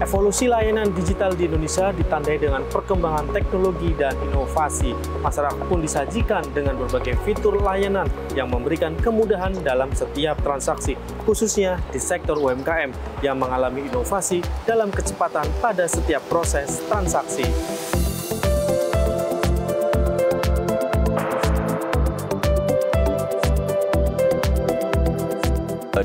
Evolusi layanan digital di Indonesia ditandai dengan perkembangan teknologi dan inovasi. Masyarakat pun disajikan dengan berbagai fitur layanan yang memberikan kemudahan dalam setiap transaksi, khususnya di sektor UMKM yang mengalami inovasi dalam kecepatan pada setiap proses transaksi.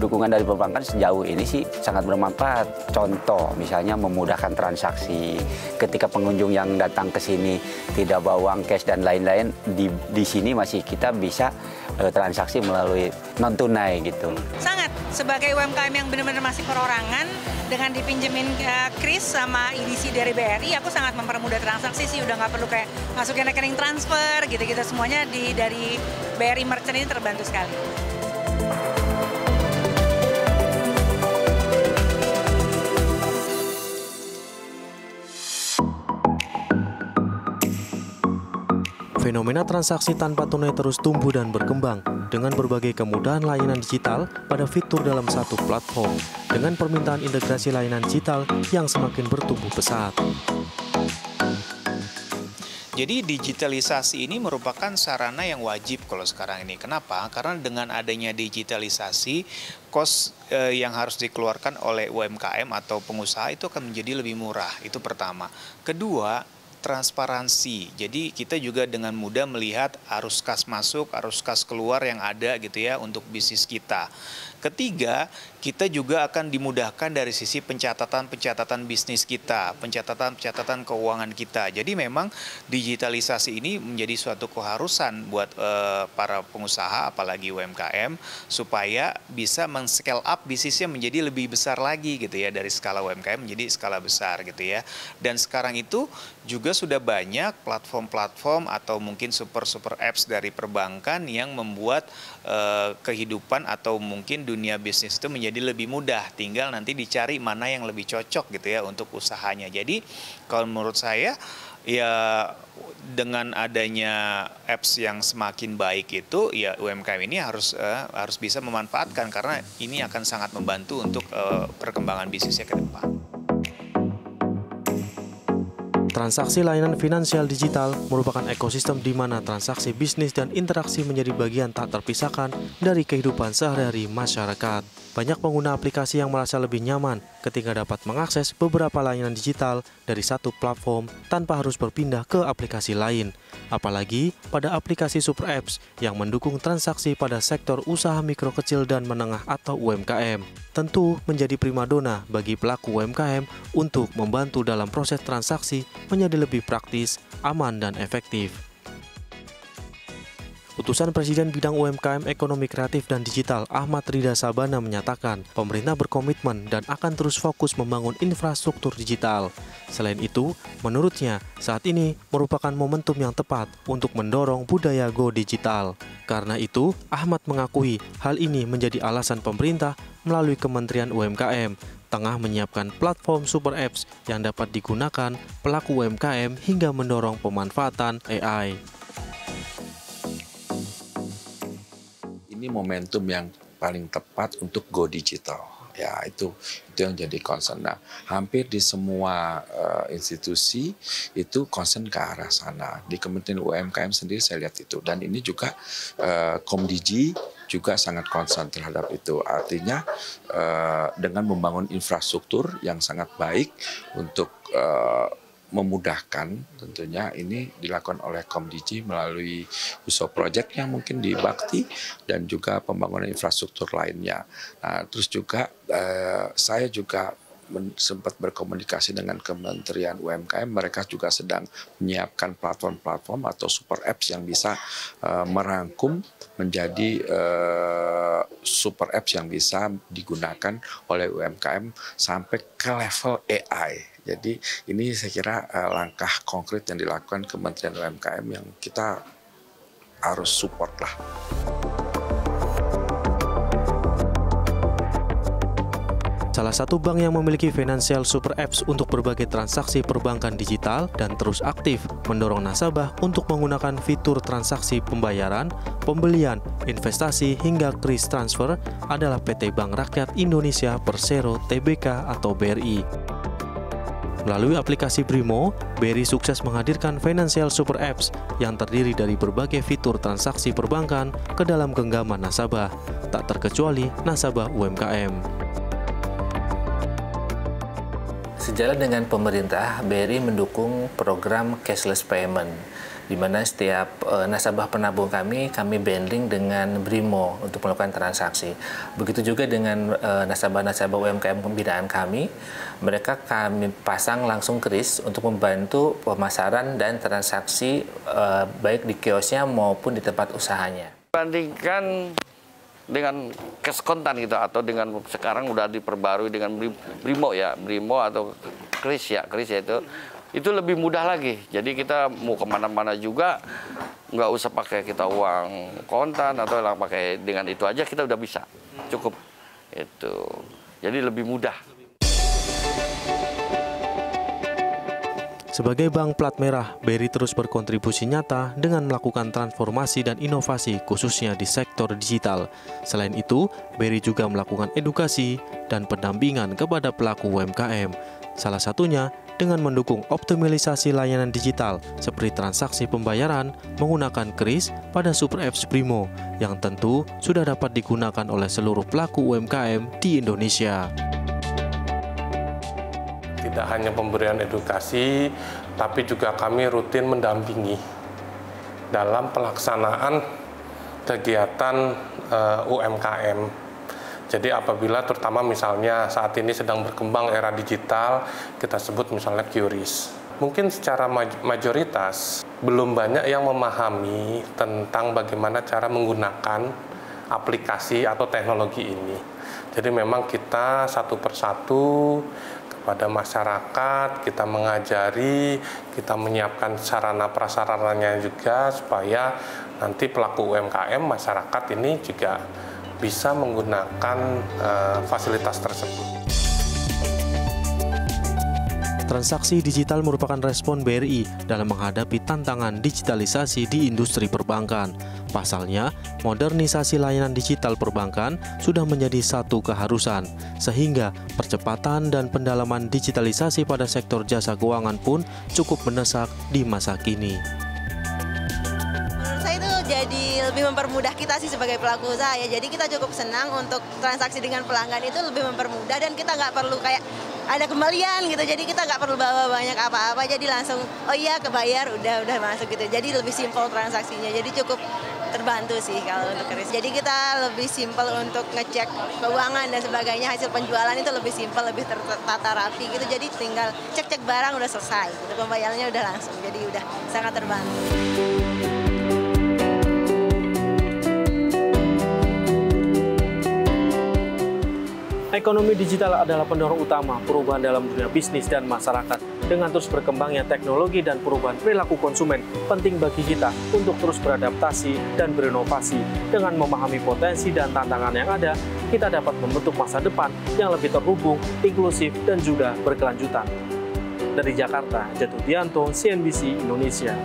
Dukungan dari perbankan sejauh ini sih sangat bermanfaat. Contoh, misalnya memudahkan transaksi. Ketika pengunjung yang datang ke sini tidak bawa uang cash dan lain-lain, di sini masih kita bisa transaksi melalui non tunai gitu. Sangat, sebagai UMKM yang benar-benar masih perorangan, dengan dipinjemin kris sama edisi dari BRI, aku sangat mempermudah transaksi sih. Udah nggak perlu kayak masukin rekening transfer gitu-gitu, semuanya dari BRI Merchant ini terbantu sekali. Fenomena transaksi tanpa tunai terus tumbuh dan berkembang dengan berbagai kemudahan layanan digital pada fitur dalam satu platform dengan permintaan integrasi layanan digital yang semakin bertumbuh pesat. Jadi digitalisasi ini merupakan sarana yang wajib kalau sekarang ini. Kenapa? Karena dengan adanya digitalisasi, kos yang harus dikeluarkan oleh UMKM atau pengusaha itu akan menjadi lebih murah. Itu pertama. Kedua, transparansi. Jadi kita juga dengan mudah melihat arus kas masuk, arus kas keluar yang ada gitu ya untuk bisnis kita. Ketiga, kita juga akan dimudahkan dari sisi pencatatan bisnis kita, pencatatan keuangan kita. Jadi memang digitalisasi ini menjadi suatu keharusan buat para pengusaha, apalagi UMKM, supaya bisa men-scale up bisnisnya menjadi lebih besar lagi gitu ya, dari skala UMKM menjadi skala besar gitu ya. Dan sekarang itu juga sudah banyak platform-platform atau mungkin super apps dari perbankan yang membuat kehidupan atau mungkin dunia bisnis itu menjadi lebih mudah, tinggal nanti dicari mana yang lebih cocok gitu ya untuk usahanya. Jadi kalau menurut saya ya dengan adanya apps yang semakin baik itu ya UMKM ini harus bisa memanfaatkan, karena ini akan sangat membantu untuk perkembangan bisnisnya ke depan. Transaksi layanan finansial digital merupakan ekosistem di mana transaksi bisnis dan interaksi menjadi bagian tak terpisahkan dari kehidupan sehari-hari masyarakat. Banyak pengguna aplikasi yang merasa lebih nyaman ketika dapat mengakses beberapa layanan digital dari satu platform tanpa harus berpindah ke aplikasi lain. Apalagi pada aplikasi super apps yang mendukung transaksi pada sektor usaha mikro kecil dan menengah atau UMKM. Tentu menjadi primadona bagi pelaku UMKM untuk membantu dalam proses transaksi menjadi lebih praktis, aman, dan efektif. Utusan Presiden Bidang UMKM, Ekonomi Kreatif dan Digital Ahmad Ridha Sabana menyatakan pemerintah berkomitmen dan akan terus fokus membangun infrastruktur digital. Selain itu, menurutnya saat ini merupakan momentum yang tepat untuk mendorong budaya go digital. Karena itu, Ahmad mengakui hal ini menjadi alasan pemerintah melalui Kementerian UMKM tengah menyiapkan platform super apps yang dapat digunakan pelaku UMKM hingga mendorong pemanfaatan AI. Ini momentum yang paling tepat untuk go digital. Ya, itu yang jadi concern. Nah, hampir di semua institusi itu concern ke arah sana. Di Kementerian UMKM sendiri saya lihat itu. Dan ini juga Komdigi juga sangat concern terhadap itu. Artinya dengan membangun infrastruktur yang sangat baik untuk memudahkan, tentunya ini dilakukan oleh Komdigi melalui USO Project yang mungkin di Bakti dan juga pembangunan infrastruktur lainnya. Nah, terus juga saya juga sempat berkomunikasi dengan Kementerian UMKM, mereka juga sedang menyiapkan platform-platform atau super apps yang bisa merangkum menjadi super apps yang bisa digunakan oleh UMKM sampai ke level AI. Jadi ini saya kira langkah konkret yang dilakukan Kementerian UMKM yang kita harus support lah. Salah satu bank yang memiliki financial super apps untuk berbagai transaksi perbankan digital dan terus aktif mendorong nasabah untuk menggunakan fitur transaksi pembayaran, pembelian, investasi hingga kris transfer adalah PT Bank Rakyat Indonesia Persero Tbk atau BRI. Melalui aplikasi Brimo, BRI sukses menghadirkan Financial Super Apps yang terdiri dari berbagai fitur transaksi perbankan ke dalam genggaman nasabah, tak terkecuali nasabah UMKM. Sejalan dengan pemerintah, BRI mendukung program cashless payment, di mana setiap nasabah penabung kami bundling dengan Brimo untuk melakukan transaksi. Begitu juga dengan nasabah-nasabah UMKM pembinaan kami, mereka kami pasang langsung kris untuk membantu pemasaran dan transaksi baik di kiosnya maupun di tempat usahanya. Bandingkan dengan cash kontan gitu, atau dengan sekarang udah diperbarui dengan Brimo ya, Brimo atau kris ya itu lebih mudah lagi. Jadi kita mau kemana-mana juga nggak usah pakai kita uang kontan atau pakai, dengan itu aja kita udah bisa, cukup itu. Jadi lebih mudah. Sebagai bank plat merah, BRI terus berkontribusi nyata dengan melakukan transformasi dan inovasi khususnya di sektor digital. Selain itu, BRI juga melakukan edukasi dan pendampingan kepada pelaku UMKM. Salah satunya dengan mendukung optimalisasi layanan digital seperti transaksi pembayaran menggunakan kris pada Super Apps Brimo yang tentu sudah dapat digunakan oleh seluruh pelaku UMKM di Indonesia. Tidak hanya pemberian edukasi, tapi juga kami rutin mendampingi dalam pelaksanaan kegiatan UMKM. Jadi apabila terutama misalnya saat ini sedang berkembang era digital, kita sebut misalnya QRIS. Mungkin secara mayoritas belum banyak yang memahami tentang bagaimana cara menggunakan aplikasi atau teknologi ini. Jadi memang kita satu persatu kepada masyarakat, kita mengajari, kita menyiapkan sarana prasarananya juga supaya nanti pelaku UMKM masyarakat ini juga bisa menggunakan fasilitas tersebut. Transaksi digital merupakan respon BRI dalam menghadapi tantangan digitalisasi di industri perbankan. Pasalnya, modernisasi layanan digital perbankan sudah menjadi satu keharusan, sehingga percepatan dan pendalaman digitalisasi pada sektor jasa keuangan pun cukup mendesak di masa kini. Jadi lebih mempermudah kita sih sebagai pelaku usaha ya. Jadi kita cukup senang untuk transaksi dengan pelanggan itu lebih mempermudah, dan kita nggak perlu kayak ada kembalian gitu. Jadi kita nggak perlu bawa banyak apa-apa. Jadi langsung oh iya kebayar udah masuk gitu. Jadi lebih simpel transaksinya. Jadi cukup terbantu sih kalau untuk kris. Jadi kita lebih simpel untuk ngecek keuangan dan sebagainya, hasil penjualan itu lebih simpel, lebih tertata rapi gitu. Jadi tinggal cek barang udah selesai. Gitu. Pembayarannya udah langsung. Jadi udah sangat terbantu. Ekonomi digital adalah pendorong utama perubahan dalam dunia bisnis dan masyarakat. Dengan terus berkembangnya teknologi dan perubahan perilaku konsumen, penting bagi kita untuk terus beradaptasi dan berinovasi. Dengan memahami potensi dan tantangan yang ada, kita dapat membentuk masa depan yang lebih terhubung, inklusif, dan juga berkelanjutan. Dari Jakarta, Jatuh Dianto, CNBC Indonesia.